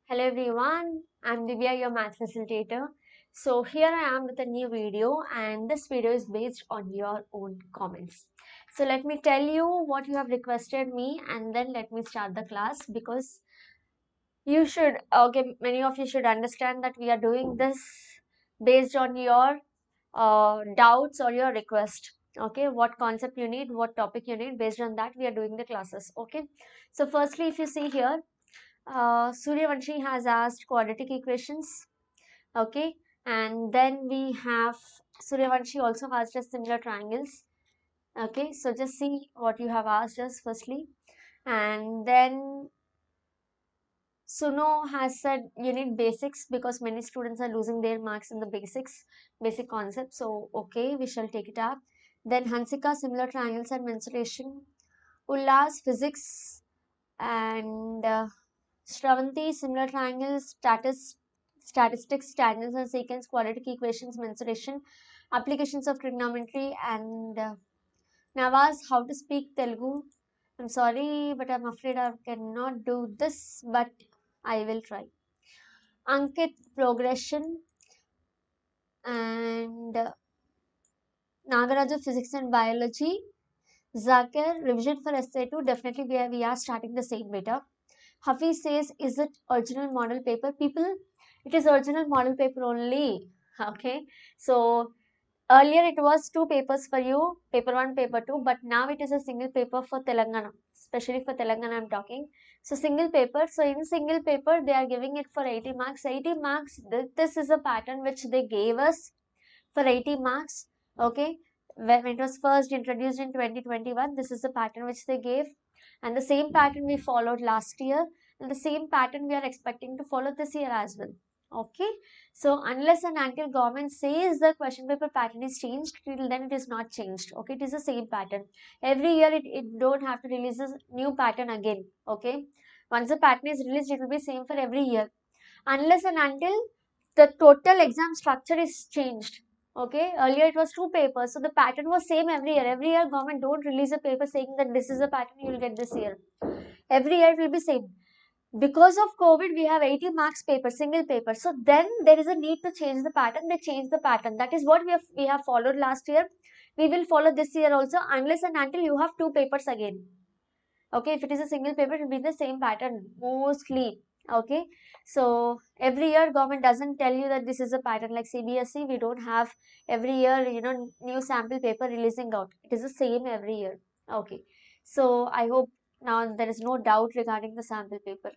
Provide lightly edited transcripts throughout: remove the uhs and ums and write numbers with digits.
Hello everyone, I'm Divya, your math facilitator. So here I am with a new video, and this video is based on your own comments. So let me tell you what you have requested me, and then let me start the class, because you should, many of you should understand that we are doing this based on your doubts or your request. Okay, what concept you need, what topic you need, based on that we are doing the classes. Okay, so firstly, if you see here, Suryavanshi has asked quadratic equations. Okay, and then we have Suryavanshi also asked us similar triangles. Okay, so just see what you have asked us firstly, and then Suno has said you need basics because many students are losing their marks in the basic concepts. So okay, we shall take it up. Then Hansika, similar triangles and mensuration. Ullas, physics, and Shravanti, similar triangles, statistics, tangents and secants, quadratic equations, mensuration, applications of trigonometry, and Nawaz, how to speak Telugu. I'm sorry, but I'm afraid I cannot do this, but I will try. Ankit, progression, and Nagaraju, physics and biology. Zakir, revision for essay 2. Definitely we are starting the same beta. Hafiz says, is it original model paper? People, it is original model paper only. Okay. So earlier it was two papers for you, paper 1, paper 2, but now it is a single paper for Telangana. Especially for Telangana I'm talking. So single paper. So in single paper they are giving it for 80 marks. 80 marks, this is a pattern which they gave us for 80 marks. Okay. When it was first introduced in 2021, this is the pattern which they gave, and the same pattern we followed last year, and the same pattern we are expecting to follow this year as well. Okay, so unless and until government says the question paper pattern is changed, till then it is not changed. Okay, it is the same pattern every year. It don't have to release a new pattern again. Okay, once the pattern is released, it will be same for every year, unless and until the total exam structure is changed. Okay, earlier it was two papers, so the pattern was same every year. Every year government don't release a paper saying that this is the pattern you will get this year. Every year it will be same. Because of COVID, we have 80 marks paper, single paper. So then there is a need to change the pattern. They change the pattern. That is what we have followed last year. We will follow this year also, unless and until you have two papers again. Okay, if it is a single paper, it will be the same pattern mostly. Okay, so every year government doesn't tell you that this is a pattern. Like CBSE, we don't have every year new sample paper releasing out. It is the same every year. Okay, so I hope now there is no doubt regarding the sample paper.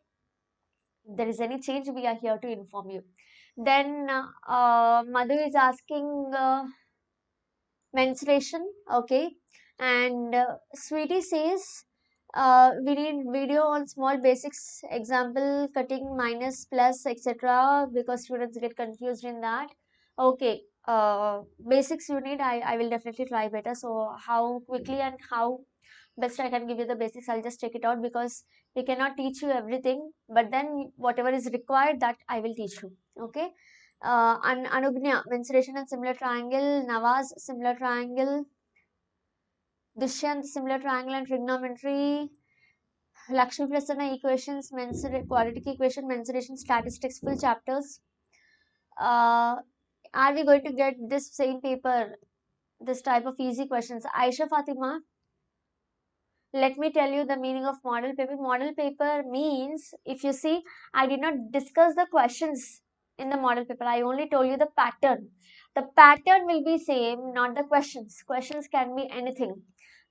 If there is any change, we are here to inform you. Then Madhu is asking menstruation. Okay, and Sweetie says we need video on small basics, example cutting, minus, plus, etc., because students get confused in that. Okay, basics you need, I will definitely try better. So how quickly and how best I can give you the basics, I'll just check it out, because we cannot teach you everything, but then whatever is required, that I will teach you. Okay, Anugnya, mensuration and similar triangle. Nawaz, similar triangle. Dushyant, similar triangle and trigonometry. Lakshmi Prasanna, equations, quadratic equation, mensuration, statistics, full chapters. Are we going to get this same paper, this type of easy questions? Aisha Fatima, let me tell you the meaning of model paper. Model paper means, if you see, I did not discuss the questions in the model paper. I only told you the pattern. The pattern will be same, not the questions. Questions can be anything.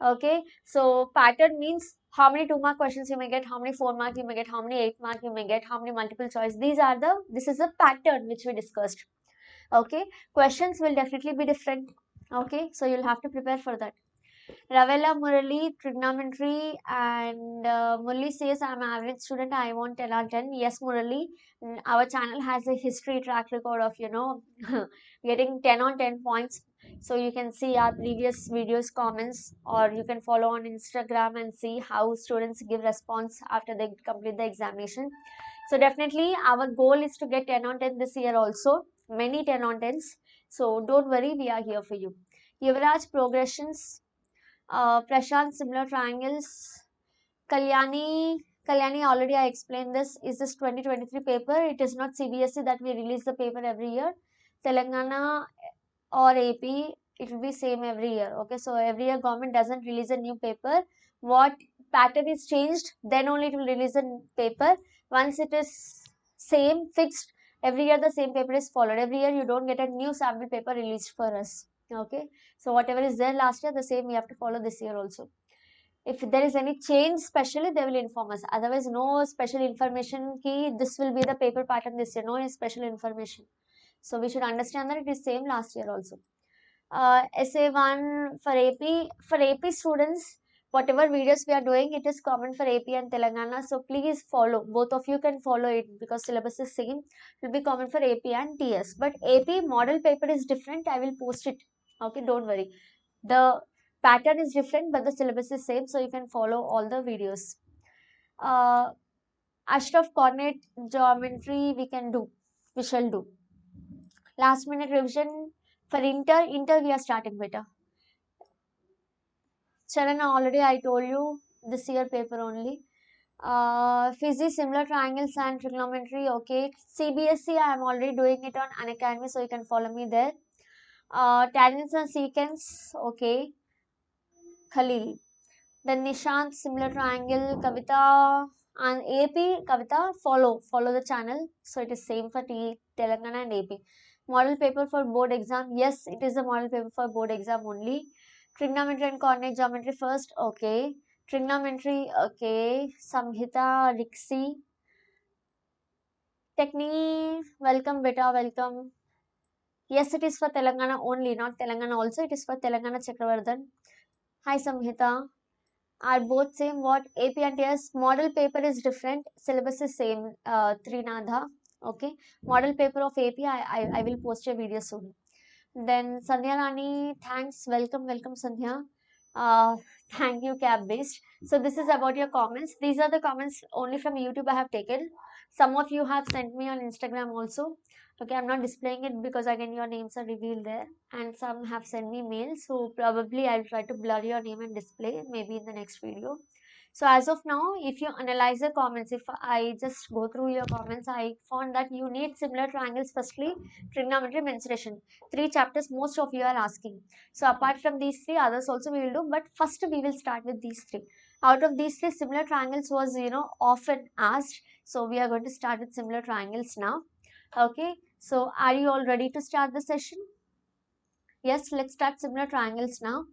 Okay, so pattern means how many 2-mark questions you may get, how many 4-mark you may get, how many 8-mark you may get, how many multiple choice. This is the pattern which we discussed. Okay, questions will definitely be different. Okay, so you'll have to prepare for that. Ravella Murali, trigonometry, and Murali says, I'm an average student, I want 10 on 10. Yes, Murali, our channel has a history track record of, getting 10 on 10 points. So you can see our previous videos, comments, or you can follow on Instagram and see how students give response after they complete the examination. So definitely our goal is to get 10 on 10 this year also, many 10 on 10s. So don't worry, we are here for you. Yuvraj, progressions. Prashant, similar triangles. Kalyani, Kalyani, already I explained this. Is this 2023 paper? It is not CBSE that we release the paper every year. Telangana or AP, it will be same every year. Okay, so every year government doesn't release a new paper. What pattern is changed, then only it will release a paper. Once it is same fixed, every year the same paper is followed. Every year you don't get a new sample paper released for us. Okay, so whatever is there last year, the same we have to follow this year also. If there is any change specially, they will inform us. Otherwise, no special information key, this will be the paper pattern this year. No special information. So we should understand that it is same last year also. SA1 for AP students, whatever videos we are doing, it is common for AP and Telangana. So please follow. Both of you can follow it because syllabus is same. It will be common for AP and TS. But AP model paper is different. I will post it. Okay, don't worry. The pattern is different, but the syllabus is same. So you can follow all the videos. Ashraf coordinate geometry we can do. We shall do. Last minute revision for inter we are starting better. Chalana, already I told you this year paper only. Physics, similar triangles and trigonometry, okay. CBSE, I am already doing it on Unacademy, so you can follow me there. Tangents and secants, okay. Khalil. Then Nishant, similar triangle, Kavita and AP, Kavita, follow the channel. So it is same for Telangana and AP. Model paper for board exam, yes, it is a model paper for board exam only. Trigonometry and coordinate geometry first, okay. Trigonometry, okay. Samhita, Rixi. Technique, welcome beta, welcome. Yes, it is for Telangana only, not Telangana also. It is for Telangana Chakravardhan. Hi Samhita. Are both same. What AP and TS model paper is different, syllabus is same. Trinadha, okay. Model paper of AP, I will post a video soon. Then Sandhya Rani, thanks, welcome Sandhya. uh, Thank you, cab based. So this is about your comments. These are the comments only from YouTube I have taken. Some of you have sent me on Instagram also. Okay, I'm not displaying it because again your names are revealed there, and some have sent me mails, so probably I'll try to blur your name and display maybe in the next video. So as of now, if you analyze the comments, if I just go through your comments, I found that you need similar triangles. Firstly, trigonometry, mensuration, 3 chapters most of you are asking. So apart from these three, others also we will do, but first we will start with these three. Out of these three, similar triangles was often asked, so we are going to start with similar triangles now. Okay, so are you all ready to start the session? Yes, let's start similar triangles now.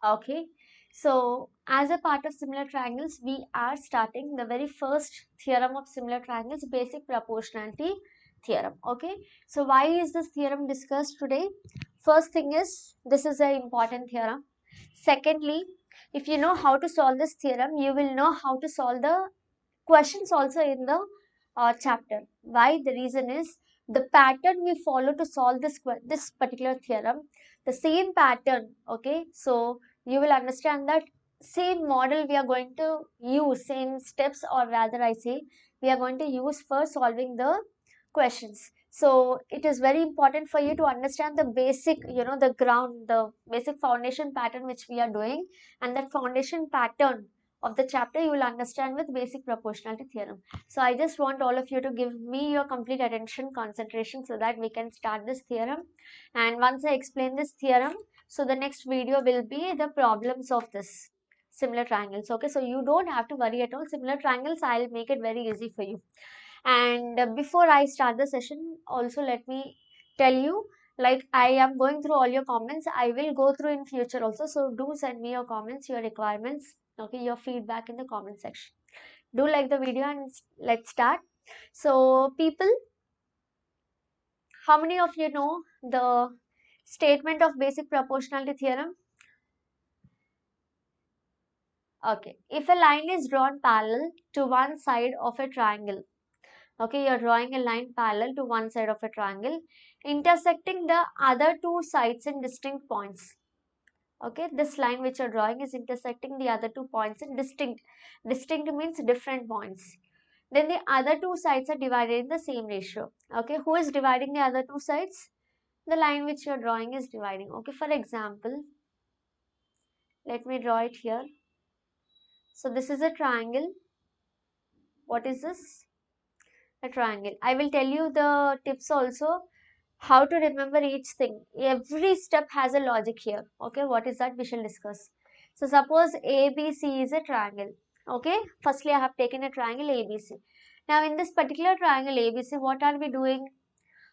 Okay, so as a part of similar triangles, we are starting the very first theorem of similar triangles, basic proportionality theorem. Okay, so why is this theorem discussed today? First thing is, this is an important theorem. Secondly, if you know how to solve this theorem, you will know how to solve the questions also in the chapter. Why? The reason is the pattern we follow to solve this particular theorem, the same pattern. Okay, so you will understand that same model we are going to use, same steps, or rather I say we are going to use for solving the questions. So it is very important for you to understand the basic, the ground, the basic foundation pattern which we are doing, and that foundation pattern of the chapter you will understand with basic proportionality theorem. So I just want all of you to give me your complete attention, concentration, so that we can start this theorem. And once I explain this theorem, so the next video will be the problems of this similar triangles. Okay, so you don't have to worry at all. Similar triangles, I'll make it very easy for you. And before I start the session, also let me tell you, like, I am going through all your comments. I will go through in future also. So do send me your comments, your requirements, okay, your feedback in the comment section. Do like the video and let's start. So people, how many of you know the statement of basic proportionality theorem? Okay, if a line is drawn parallel to one side of a triangle, okay, you're drawing a line parallel to one side of a triangle, intersecting the other two sides in distinct points. Okay, this line which you're drawing is intersecting the other 2 points in distinct means different points. Then the other two sides are divided in the same ratio. Okay, who is dividing the other two sides? The line which you're drawing is dividing. Okay, for example, let me draw it here. So this is a triangle. What is this? A triangle. I will tell you the tips also, how to remember each thing. Every step has a logic here. Okay, what is that? We shall discuss. So suppose ABC is a triangle. Okay, firstly I have taken a triangle ABC. Now in this particular triangle ABC, what are we doing?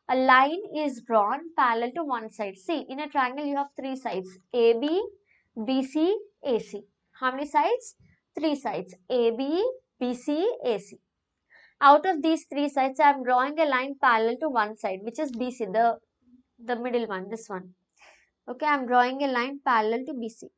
A line is drawn parallel to one side. See, in a triangle you have three sides: AB, BC, AC. How many sides? Three sides: AB, BC, AC. Out of these three sides, I am drawing a line parallel to one side, which is BC, the middle one, this one. Okay, I am drawing a line parallel to BC.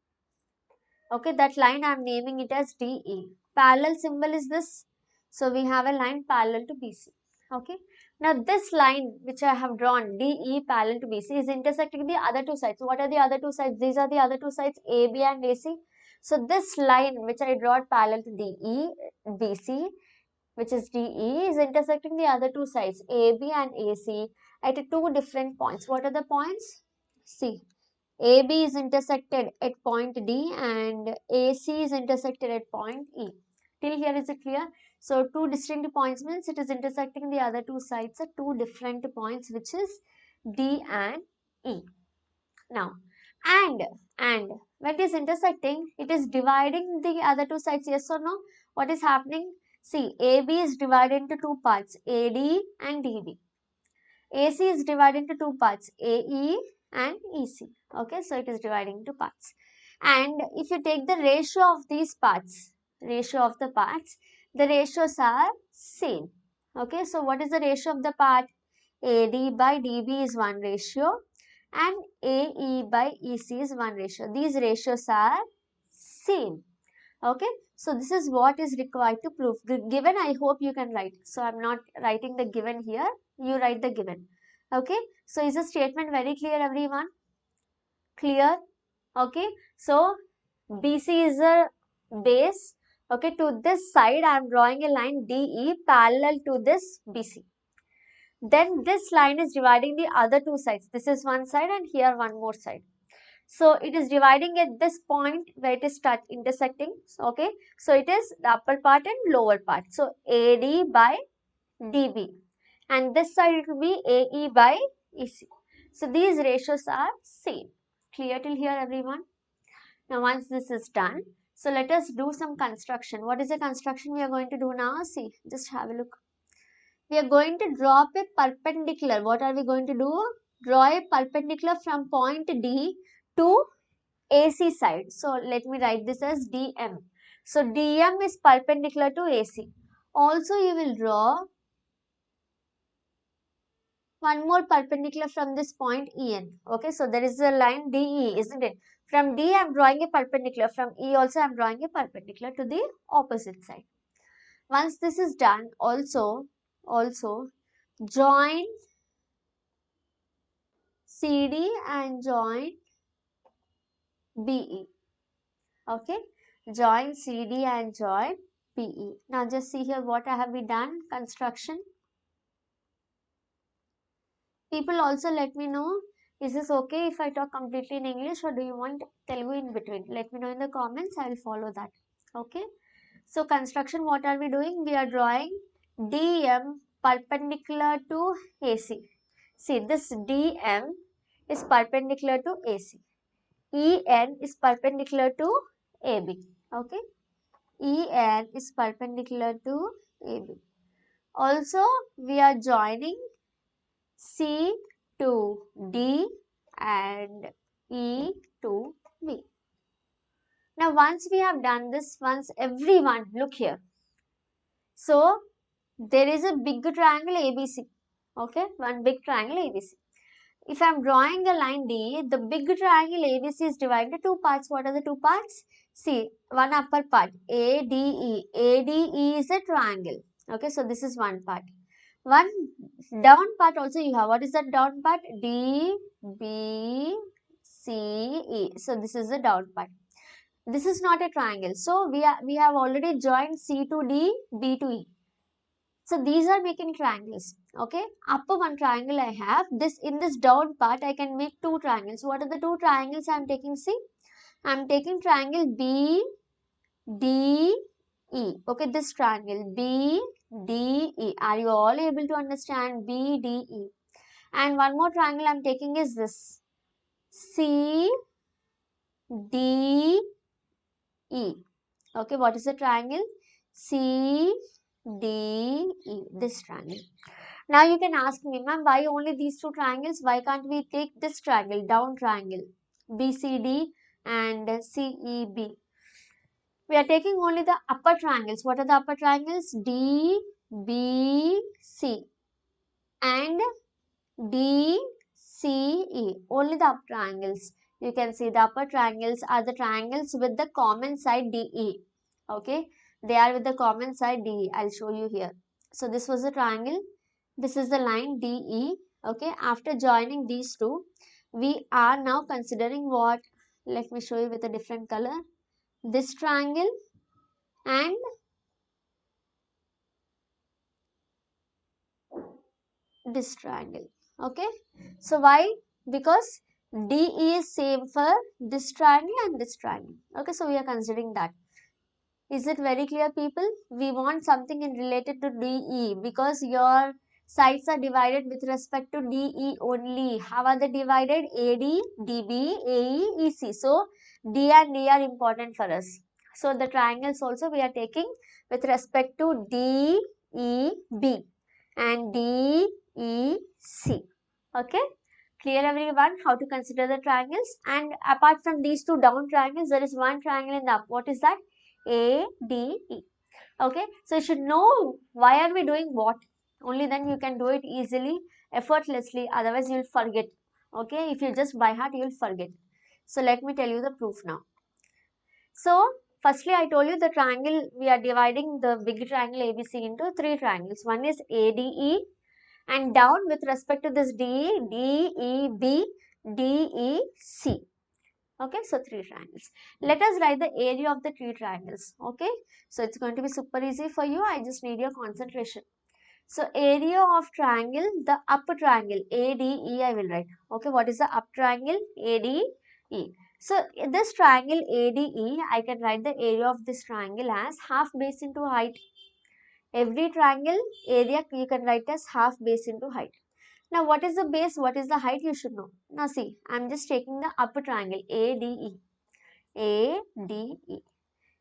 Okay, that line I am naming it as DE. Parallel symbol is this. So we have a line parallel to BC. Okay. Now this line which I have drawn, DE parallel to BC, is intersecting the other two sides. What are the other two sides? These are the other two sides, AB and AC. So this line which I draw parallel to DE, BC, which is DE, is intersecting the other two sides, AB and AC, at two different points. What are the points? See, AB is intersected at point D and AC is intersected at point E. Till here is it clear? So two distinct points means it is intersecting the other two sides at two different points, which is D and E. Now, and when it is intersecting, it is dividing the other two sides, yes or no? What is happening? See, AB is divided into two parts, AD and DB. AC is divided into two parts, AE and EC. Okay, so it is dividing into parts. And if you take the ratio of these parts, the ratios are same. Okay, so what is the ratio of the part? AD by DB is 1 ratio and AE by EC is 1 ratio. These ratios are same. Okay, so this is what is required to prove. The given, I hope you can write. So I'm not writing the given here. You write the given. Okay, so is the statement very clear, everyone? Clear? Okay, so BC is a base. Okay, to this side I am drawing a line DE parallel to this BC. Then this line is dividing the other two sides. This is one side and here one more side. So it is dividing at this point where it is intersecting. Okay, so it is the upper part and lower part. So AD by DB, and this side it will be AE by EC. So these ratios are same. Clear till here, everyone? Now once this is done, so let us do some construction. What is the construction we are going to do now? See, just have a look. We are going to drop a perpendicular. What are we going to do? Draw a perpendicular from point D to AC side. So let me write this as DM. So DM is perpendicular to AC. Also you will draw one more perpendicular from this point EN. Okay, so there is a line DE, isn't it? From D I am drawing a perpendicular. From E also I am drawing a perpendicular to the opposite side. Once this is done, also join CD and join BE. Okay, join CD and join BE. Now just see here what I have done. Construction. People also let me know, is this okay if I talk completely in English or do you want Telugu in between? Let me know in the comments. I will follow that. Okay. So construction, what are we doing? We are drawing DM perpendicular to AC. See, this DM is perpendicular to AC. EN is perpendicular to AB. Okay. EN is perpendicular to AB. Also, we are joining C to D and E to B. Now, once we have done this, once everyone, look here. So, there is a big triangle ABC. Okay, one big triangle ABC. If I am drawing a line D, the big triangle ABC is divided into two parts. What are the two parts? See, one upper part, ADE. ADE is a triangle. Okay, so this is one part. One down part also you have. What is that down part? D, B, C, E. So this is the down part. This is not a triangle. So we have already joined C to D, B to E. So these are making triangles. Okay. Upper one triangle I have. In this down part I can make two triangles. What are the two triangles I am taking? See, I am taking triangle B, D, Okay, this triangle BDE. Are you all able to understand BDE? And one more triangle I'm taking is this CDE. Okay, what is the triangle? CDE. This triangle. Now you can ask me, ma'am, why only these two triangles? Why can't we take this triangle, down triangle, BCD and CEB? We are taking only the upper triangles. What are the upper triangles? D, B, C and D, C, E. Only the upper triangles. You can see the upper triangles are the triangles with the common side DE. Okay. They are with the common side DE. I'll show you here. So this was the triangle. This is the line DE. Okay. After joining these two, we are now considering what? Let me show you with a different color. This triangle and this triangle. Okay. So why? Because DE is same for this triangle and this triangle. Okay. So we are considering that. Is it very clear, people? We want something in related to DE because your sides are divided with respect to DE only. How are they divided? AD, DB, AE, EC. So D and E are important for us. So the triangles also we are taking with respect to DEB and DEC. Okay. Clear everyone how to consider the triangles, and apart from these two down triangles, there is one triangle in the up. What is that? ADE. Okay, so you should know why are we doing what. Only then you can do it easily, effortlessly. Otherwise, you'll forget. Okay, if you just by heart, you'll forget. So let me tell you the proof now. So firstly, I told you the triangle, we are dividing the big triangle ABC into three triangles. One is ADE, and down with respect to this DE, DEB, DEC. Okay, so three triangles. Let us write the area of the three triangles. Okay, so it's going to be super easy for you. I just need your concentration. So area of triangle, the upper triangle ADE I will write. Okay, what is the up triangle? ADE. So in this triangle ADE, I can write the area of this triangle as half base into height. Every triangle area you can write as half base into height. Now what is the base? What is the height? You should know. Now see, I am just taking the upper triangle ADE. ADE.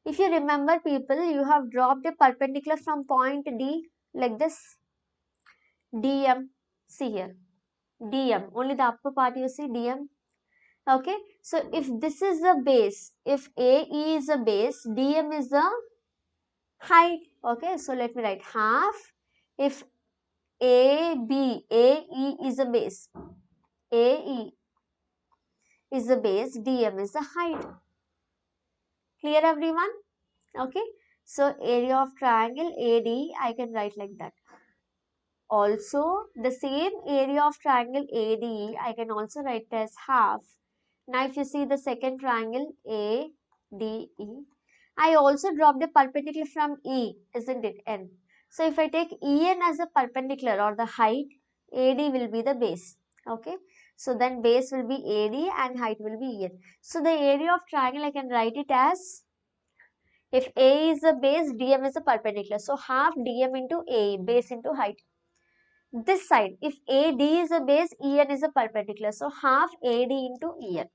If you remember, people, you have dropped a perpendicular from point D like this. DM. See here. DM. Only the upper part you see DM. Okay. So if this is the base, if AE is the base, DM is the height. Okay. So let me write half. If AE is the base. AE is the base. DM is the height. Clear everyone? Okay. So area of triangle AD, I can write like that. Also, the same area of triangle ADE, I can also write as half. Now, if you see the second triangle ADE, I also dropped a perpendicular from E, isn't it? N. So, if I take EN as a perpendicular or the height, AD will be the base. Okay. So, then base will be AD and height will be EN. So, the area of triangle, I can write it as, if A is the base, DM is the perpendicular. So, half DM into A, base into height. This side, if AD is a base, EN is a perpendicular. So, half AD into EN.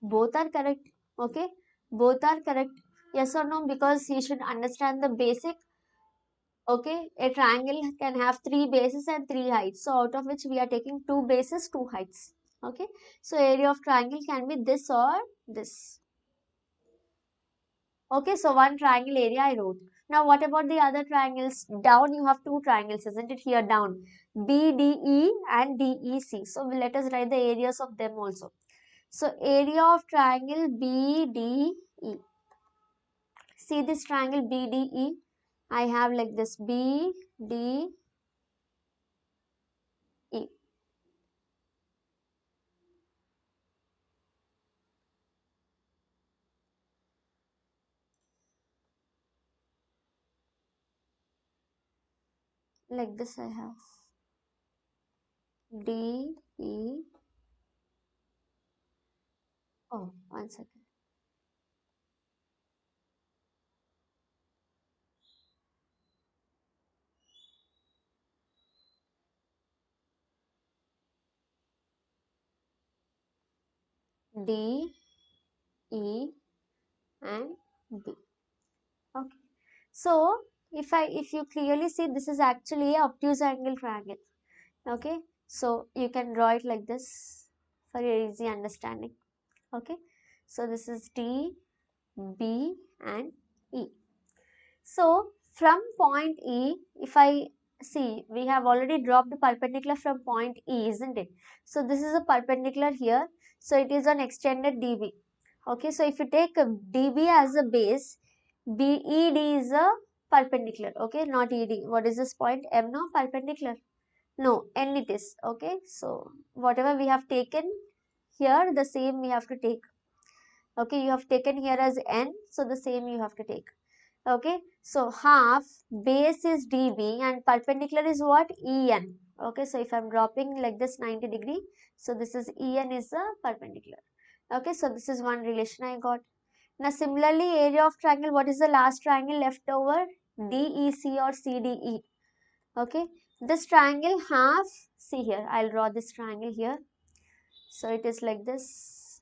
Both are correct. Okay. Both are correct. Yes or no? Because you should understand the basic. Okay. A triangle can have three bases and three heights. So, out of which we are taking two bases, two heights. Okay. So, area of triangle can be this or this. Okay, so one triangle area I wrote. Now, what about the other triangles? Down, you have two triangles, isn't it? Here down, BDE and DEC. So, let us write the areas of them also. So, area of triangle BDE. See this triangle BDE. I have like this BDE. Like this I have DE. Oh, one second. D, E and B. Okay. So if you clearly see, this is actually a obtuse angle triangle. Okay. So you can draw it like this for your easy understanding. Okay. So this is D, B and E. So from point E, if I see, we have already dropped the perpendicular from point E, isn't it? So this is a perpendicular here. So it is an extended DB. Okay, so if you take a DB as a base, BED is a perpendicular. Okay, not ED. What is this point? M, no, perpendicular. No, N it is. Okay, so whatever we have taken here, the same we have to take. Okay, you have taken here as N, so the same you have to take. Okay, so half base is DB and perpendicular is what? EN. Okay, so if I'm dropping like this 90 degree, so this is EN is a perpendicular. Okay, so this is one relation I got. Now similarly, area of triangle, what is the last triangle left over? DEC or CDE. Okay, this triangle half, see here, I'll draw this triangle here. So it is like this.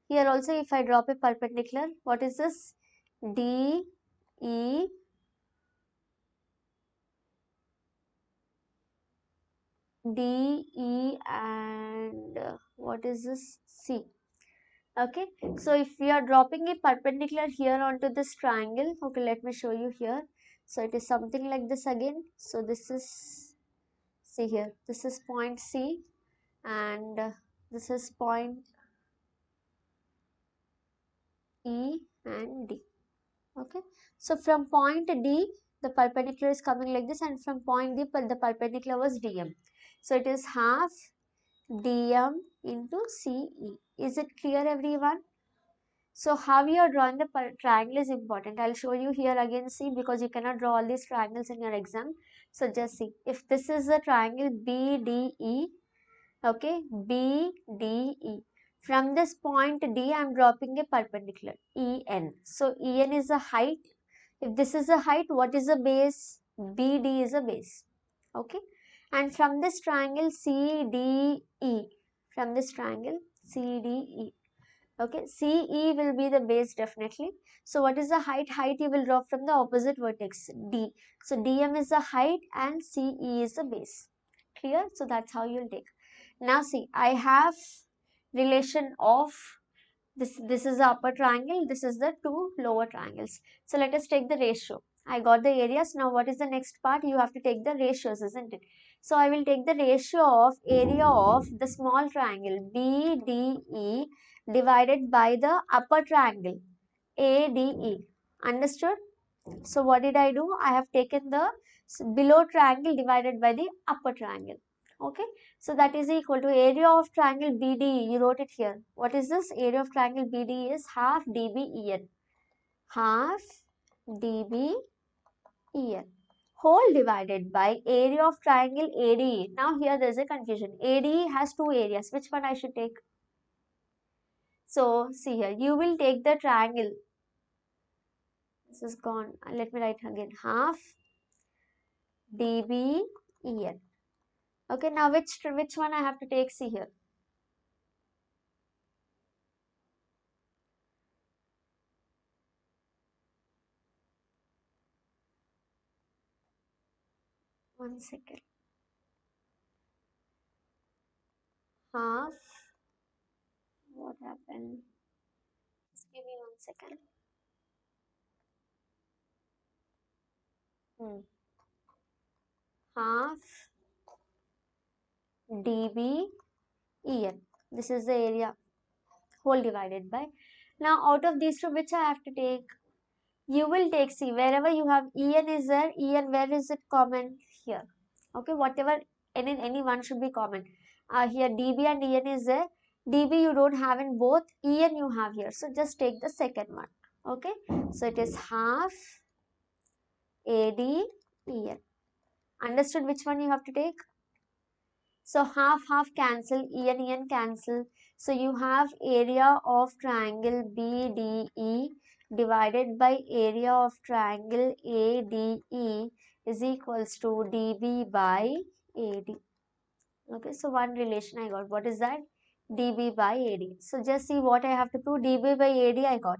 Here also if I drop a perpendicular, what is this? D, E, D, E and what is this? C. Okay, so if we are dropping a perpendicular here onto this triangle, okay, let me show you here. So it is something like this again. So this is, see here, this is point C and this is point E and D. Okay, so from point D, the perpendicular is coming like this, and from point D, the perpendicular was DM. So it is half DM into CE. Is it clear, everyone? So how you are drawing the triangle is important. I'll show you here again, see, because you cannot draw all these triangles in your exam. So just see, if this is a triangle BDE, okay, BDE. From this point D, I'm dropping a perpendicular, EN. So EN is a height. If this is a height, what is the base? BD is a base. Okay. And from this triangle CDE, from this triangle CDE, okay, CE will be the base definitely. So what is the height? Height you will drop from the opposite vertex, D. So DM is the height and CE is the base. Clear? So that's how you'll take. Now see, I have relation of this is the upper triangle, this is the two lower triangles. So let us take the ratio. I got the areas. Now what is the next part? You have to take the ratios, isn't it? So I will take the ratio of area of the small triangle BDE divided by the upper triangle ADE. Understood? So what did I do? I have taken the below triangle divided by the upper triangle. Okay. So that is equal to area of triangle BDE. You wrote it here. What is this? Area of triangle BDE is half DBEN. Half DBEN. Whole divided by area of triangle ADE. Now here there is a confusion. ADE has two areas. Which one I should take? So see here. You will take the triangle. This is gone. Let me write again. Half DBEN. Okay, now which one I have to take? See here. One second. Half. What happened? Just give me 1 second. Half dBEN. This is the area. Whole divided by. Now out of these two, which I have to take? You will take, see, wherever you have En is there, En, where is it common? Here. Okay, whatever, any one should be common. Here dB and En is there. dB you don't have in both, En you have here. So just take the second one. Okay, so it is half ADEN. Understood which one you have to take? So half cancel, En cancel. So you have area of triangle BDE divided by area of triangle ADE is equals to dB by AD. Okay, so one relation I got. What is that? dB by AD. So just see what I have to prove. dB by AD I got.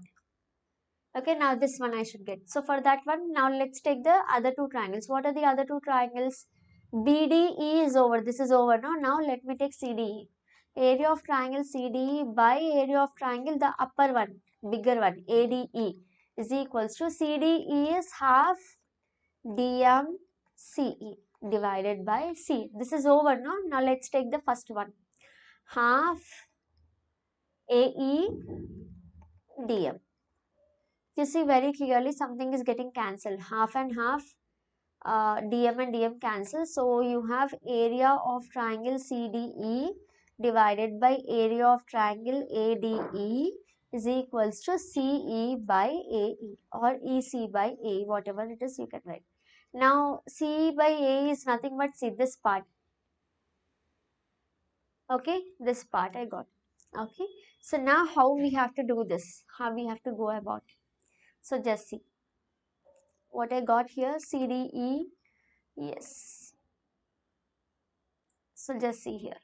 Okay, now this one I should get. So for that one, now let's take the other two triangles. What are the other two triangles? BDE is over. This is over now. Now let me take CDE. Area of triangle CDE by area of triangle, the upper one, bigger one, ADE is equals to CDE is half DMCE divided by C. This is over now. Now let's take the first one. Half AEDM. You see very clearly something is getting cancelled. Half and half, DM and DM cancel. So you have area of triangle CDE divided by area of triangle ADE is equals to CE by AE or EC by A, whatever it is you can write. Now CE by A is nothing but see this part. Okay, this part I got. Okay, so now how we have to do this? How we have to go about? So just see what I got here. CDE. Yes. So just see here.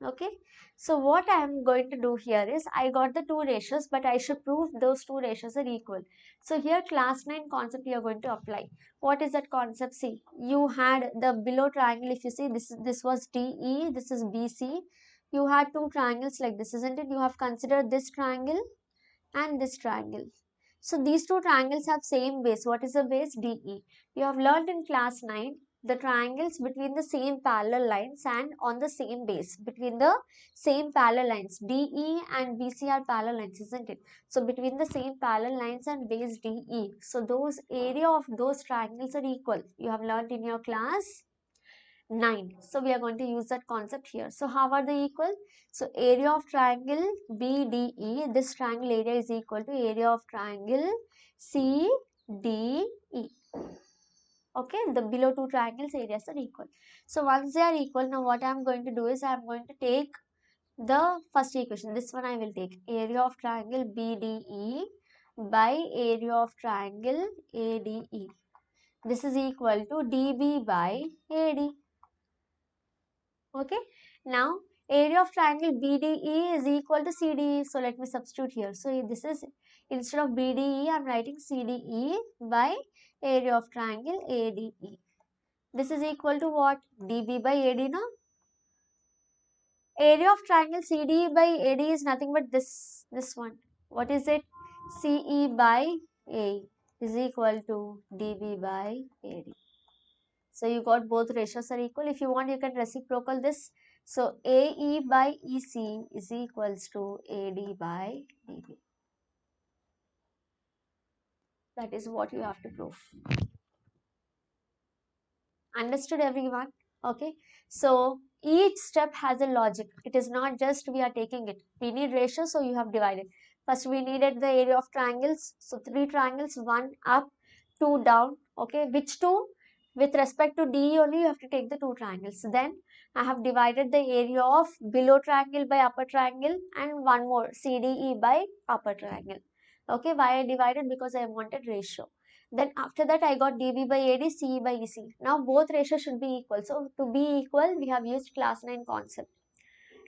Okay. So what I am going to do here is I got the two ratios, but I should prove those two ratios are equal. So here class 9 concept you are going to apply. What is that concept? See, you had the below triangle. If you see this was DE, this is BC. You had two triangles like this, isn't it? You have considered this triangle and this triangle. So these two triangles have same base. What is the base? DE. You have learned in class 9 the triangles between the same parallel lines and on the same base. Between the same parallel lines. DE and BC are parallel lines, isn't it? So between the same parallel lines and base DE. So those area of those triangles are equal. You have learned in your class 9. So we are going to use that concept here. So how are they equal? So area of triangle BDE, this triangle area is equal to area of triangle CDE. Okay, the below two triangles areas are equal. So once they are equal, now what I am going to do is I am going to take the first equation. This one I will take area of triangle BDE by area of triangle ADE. This is equal to DB by AD. Okay, now area of triangle BDE is equal to CDE. So let me substitute here. So this is, instead of BDE, I am writing CDE by area of triangle ADE. This is equal to what? DB by AD now. Area of triangle CDE by AD is nothing but this one. What is it? CE by A is equal to DB by AD. So you got both ratios are equal. If you want, you can reciprocal this. So AE by EC is equals to AD by DB. That is what you have to prove. Understood everyone? Okay. So each step has a logic. It is not just we are taking it. We need ratio, so you have divided. First we needed the area of triangles. So 3 triangles, 1 up, 2 down. Okay. Which 2? With respect to D only you have to take the 2 triangles. Then I have divided the area of below triangle by upper triangle and one more CDE by upper triangle. Okay. Why I divided? Because I wanted ratio. Then after that I got dB by AD, CE by EC. Now both ratios should be equal. So to be equal, we have used class 9 concept.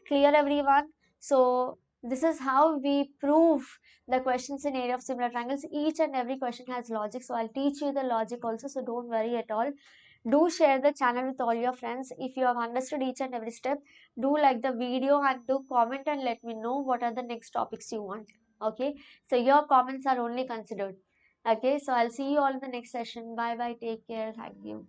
Clear everyone? So this is how we prove the questions in area of similar triangles. Each and every question has logic. So I'll teach you the logic also. So don't worry at all. Do share the channel with all your friends. If you have understood each and every step, do like the video and do comment and let me know what are the next topics you want. Okay. So your comments are only considered. Okay, so I'll see you all in the next session. Bye bye. Take care. Thank you.